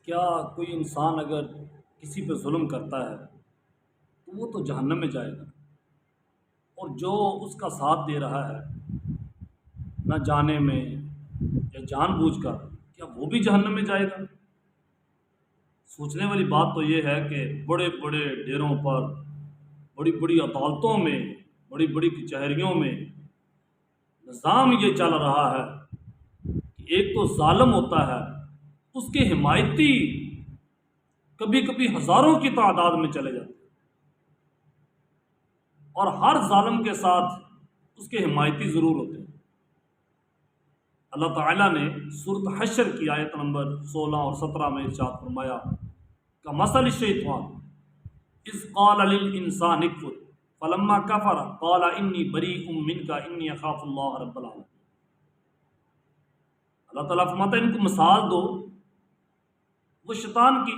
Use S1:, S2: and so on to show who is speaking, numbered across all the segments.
S1: کیا کوئی انسان اگر کسی پہ ظلم کرتا ہے تو وہ تو جہنم میں جائے گا، اور جو اس کا ساتھ دے رہا ہے نہ جانے میں یا جان بوجھ کر، کیا وہ بھی جہنم میں جائے گا؟ سوچنے والی بات تو یہ ہے کہ بڑے بڑے ڈیروں پر، بڑی بڑی عدالتوں میں، بڑی بڑی کچہریوں میں نظام یہ چل رہا ہے کہ ایک تو ظالم ہوتا ہے، اس کے حمایتی کبھی کبھی ہزاروں کی تعداد میں چلے جاتے ہیں، اور ہر ظالم کے ساتھ اس کے حمایتی ضرور ہوتے ہیں۔ اللہ تعالیٰ نے سورۃ حشر کی آیت نمبر 16 اور 17 میں ارشاد فرمایا کہ مثل الشیطان اذ قال للانسان اکفر فلما کفر قال انی بریء منک انی اخاف اللہ رب العالمین۔ اللہ تعالیٰ فرماتا ہے ان کو مثال دو وہ شیطان کی،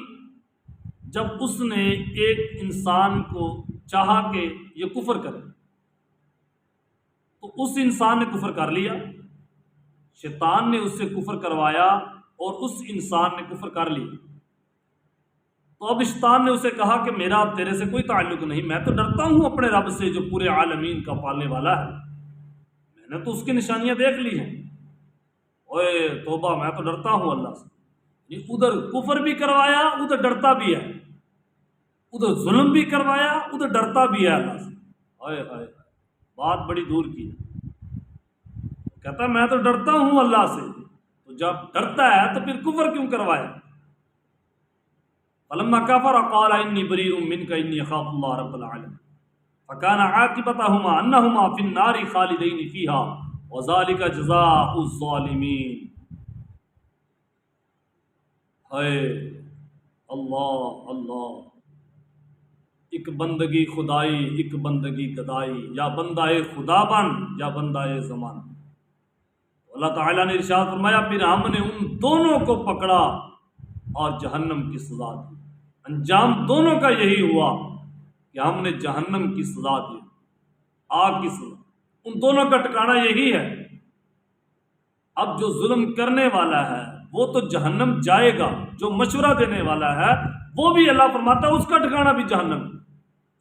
S1: جب اس نے ایک انسان کو چاہا کہ یہ کفر کرے تو اس انسان نے کفر کر لیا، شیطان نے اس سے کفر کروایا اور اس انسان نے کفر کر لیا۔ تو اب شیطان نے اسے کہا کہ میرا اب تیرے سے کوئی تعلق نہیں، میں تو ڈرتا ہوں اپنے رب سے جو پورے عالمین کا پالنے والا ہے، میں نے تو اس کی نشانیاں دیکھ لی ہیں، اوے توبہ میں تو ڈرتا ہوں اللہ سے۔ یہ ادھر کفر بھی کروایا، ادھر ڈرتا بھی ہے، ادھر ظلم بھی کروایا، ادھر ڈرتا بھی ہے اللہ سے۔ ہائے ہائے، بات بڑی دور کی ہے۔ کہتا ہے میں تو ڈرتا ہوں اللہ سے، تو جب ڈرتا ہے تو پھر کفر کیوں کروایا؟ فلما کفر قال انی بریء منک انی اخاف اللہ رب العالمین فکان عاقبتہما انہما فی النار خالدین فیہا وذالک جزاء الظالمین۔ ہائے اللہ اللہ، ایک بندگی خدائی، ایک بندگی گدائی، یا بندہ خدا بن یا بندہ زمان۔ اللہ تعالیٰ نے ارشاد فرمایا پھر ہم نے ان دونوں کو پکڑا اور جہنم کی سزا دی۔ انجام دونوں کا یہی ہوا کہ ہم نے جہنم کی سزا دی، آگ کی سزا، ان دونوں کا ٹھکانہ یہی ہے۔ اب جو ظلم کرنے والا ہے وہ تو جہنم جائے گا، جو مشورہ دینے والا ہے وہ بھی اللہ فرماتا ہے اس کا ٹھکانہ بھی جہنم۔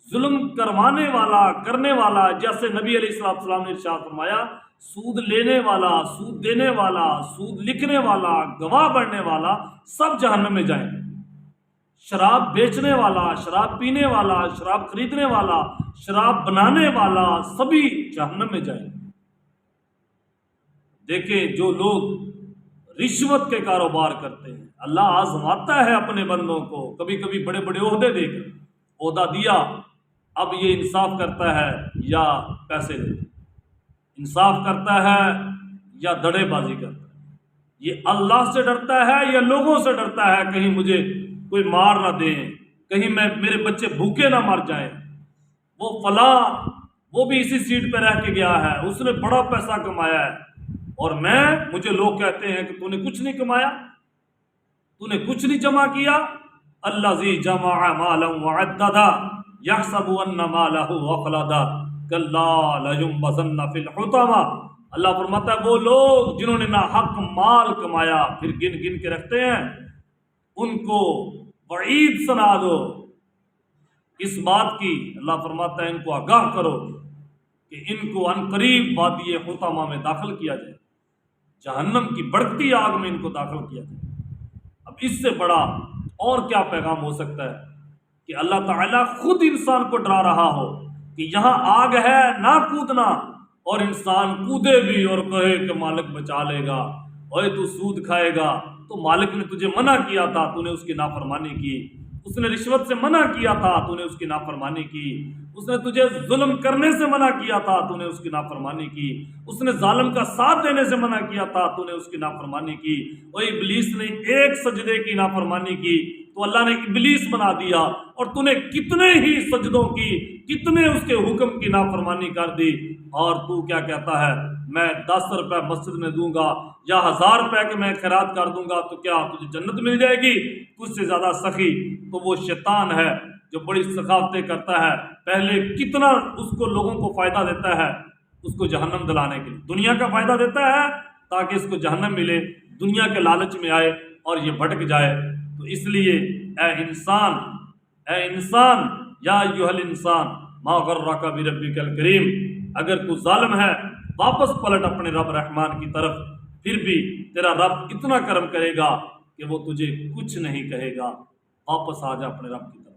S1: ظلم کروانے والا، کرنے والا، جیسے نبی علیہ السلام نے ارشاد فرمایا سود لینے والا، سود دینے والا، سود لکھنے والا، گواہ بننے والا سب جہنم میں جائیں گے۔ شراب بیچنے والا، شراب پینے والا، شراب خریدنے والا، شراب بنانے والا سبھی جہنم میں جائیں گے۔ دیکھیں جو لوگ رشوت کے کاروبار کرتے ہیں، اللہ آزماتا ہے اپنے بندوں کو، کبھی کبھی بڑے بڑے عہدے دے کر، عہدہ دیا اب یہ انصاف کرتا ہے یا پیسے دیتا ہے، انصاف کرتا ہے یا دڑے بازی کرتا ہے، یہ اللہ سے ڈرتا ہے یا لوگوں سے ڈرتا ہے کہیں مجھے کوئی مار نہ دیں، کہیں میرے بچے بھوکے نہ مر جائیں۔ وہ فلاں وہ بھی اسی سیٹ پہ رہ کے گیا ہے، اس نے بڑا پیسہ کمایا ہے، اور مجھے لوگ کہتے ہیں کہ تو نے کچھ نہیں کمایا، تو نے کچھ نہیں جمع کیا۔ الذی جمع مالا وعددا یحسب ان مالہ اخلدا کلا لینبذن فی الحطمہ۔ اللہ فرماتا ہے وہ لوگ جنہوں نے ناحق مال کمایا پھر گن گن کے رکھتے ہیں، ان کو وعید سنا دو اس بات کی، اللہ فرماتا ہے ان کو آگاہ کرو کہ ان کو عنقریب وادی حطمہ میں داخل کیا جائے، جہنم کی بڑھتی آگ میں ان کو داخل کیا جائے۔ اب اس سے بڑا اور کیا پیغام ہو سکتا ہے کہ اللہ تعالیٰ خود انسان کو ڈرا رہا ہو کہ یہاں آگ ہے نہ کودنا، اور انسان کودے بھی اور کہے کہ مالک بچا لے گا، اوے تو سود کھائے گا، تو مالک نے تجھے منع کیا تھا تو نے اس کی نافرمانی کی، اس نے رشوت سے منع کیا تھا تو نے اس کی نافرمانی کی، اس نے تجھے ظلم کرنے سے منع کیا تھا تو نے اس کی نافرمانی کی، اس نے ظالم کا ساتھ دینے سے منع کیا تھا تو نے اس کی نافرمانی کی۔ اور ابلیس نے ایک سجدے کی نافرمانی کی تو اللہ نے ابلیس بنا دیا، اور تو نے کتنے ہی سجدوں کی، کتنے اس کے حکم کی نافرمانی کر دی، اور تو کیا کہتا ہے میں 10 روپے مسجد میں دوں گا یا 1000 روپے کے میں خیرات کر دوں گا تو کیا تجھے جنت مل جائے گی؟ تجھ سے زیادہ سخی تو وہ شیطان ہے جو بڑی سخاوتیں کرتا ہے، پہلے کتنا اس کو لوگوں کو فائدہ دیتا ہے اس کو جہنم دلانے کے لیے، دنیا کا فائدہ دیتا ہے تاکہ اس کو جہنم ملے، دنیا کے لالچ میں آئے اور یہ بھٹک جائے۔ تو تو اس لیے اے انسان یا ایھا الانسان ما غرک بربک الکریم، اگر تو ظالم ہے واپس پلٹ اپنے رب رحمان کی طرف، پھر بھی تیرا رب اتنا کرم کرے گا کہ وہ تجھے کچھ نہیں کہے گا۔ واپس آ جا اپنے رب کی طرف۔